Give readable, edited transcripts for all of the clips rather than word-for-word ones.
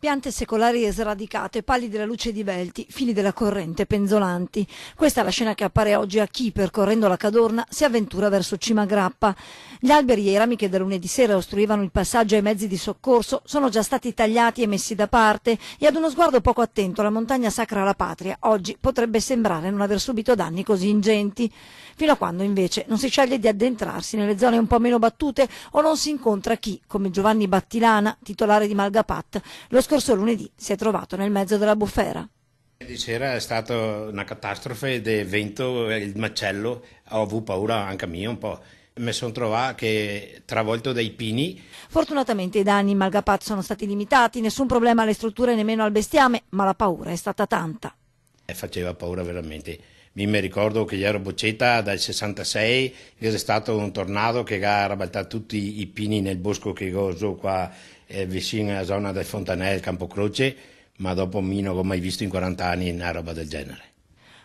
Piante secolari sradicate, pali della luce divelti, fili della corrente penzolanti. Questa è la scena che appare oggi a chi, percorrendo la Cadorna, si avventura verso Cima Grappa. Gli alberi e i rami che da lunedì sera ostruivano il passaggio ai mezzi di soccorso sono già stati tagliati e messi da parte e ad uno sguardo poco attento la montagna sacra alla patria oggi potrebbe sembrare non aver subito danni così ingenti. Fino a quando invece non si sceglie di addentrarsi nelle zone un po' meno battute o non si incontra chi, come Giovanni Battilana, titolare di Malgapat, lo scorso lunedì si è trovato nel mezzo della bufera. Di sera è stata una catastrofe di vento, il macello, ho avuto paura anche mia un po'. Mi sono trovato che travolto dai pini. Fortunatamente i danni in Malgapat sono stati limitati, nessun problema alle strutture nemmeno al bestiame, ma la paura è stata tanta. Faceva paura veramente. Mi ricordo che ero Boccetta dal 66, c'è stato un tornado che ha rabaltato tutti i pini nel bosco che ho qua vicino alla zona del Fontanel, Campo Croce, ma dopo non ho mai visto in 40 anni una roba del genere.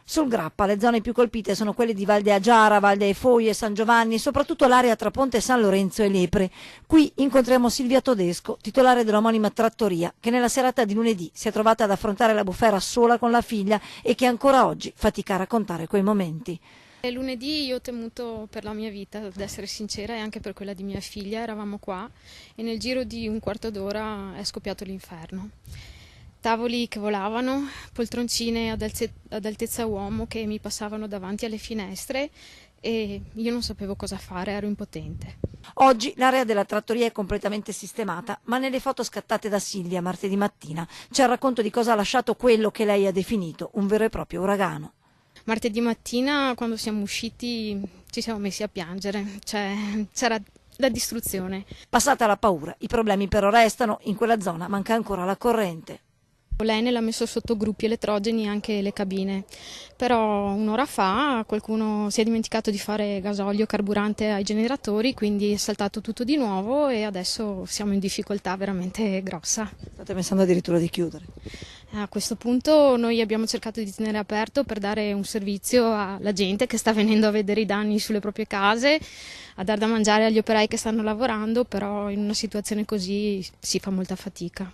Sul Grappa le zone più colpite sono quelle di Val de Agiara, Val de Foie, San Giovanni e soprattutto l'area tra Ponte San Lorenzo e Lepre. Qui incontriamo Silvia Todesco, titolare dell'omonima trattoria, che nella serata di lunedì si è trovata ad affrontare la bufera sola con la figlia e che ancora oggi fatica a raccontare quei momenti. Lunedì io ho temuto per la mia vita, ad essere sincera, e anche per quella di mia figlia. Eravamo qua e nel giro di un quarto d'ora è scoppiato l'inferno. Tavoli che volavano, poltroncine ad altezza uomo che mi passavano davanti alle finestre e io non sapevo cosa fare, ero impotente. Oggi l'area della trattoria è completamente sistemata, ma nelle foto scattate da Silvia martedì mattina c'è il racconto di cosa ha lasciato quello che lei ha definito un vero e proprio uragano. Martedì mattina, quando siamo usciti, ci siamo messi a piangere, c'era la distruzione. Passata la paura, i problemi però restano, in quella zona manca ancora la corrente. L'Enel ha messo sotto gruppi elettrogeni anche le cabine, però un'ora fa qualcuno si è dimenticato di fare gasolio carburante ai generatori, quindi è saltato tutto di nuovo e adesso siamo in difficoltà veramente grossa. State pensando addirittura di chiudere? A questo punto noi abbiamo cercato di tenere aperto per dare un servizio alla gente che sta venendo a vedere i danni sulle proprie case, a dar da mangiare agli operai che stanno lavorando, però in una situazione così si fa molta fatica.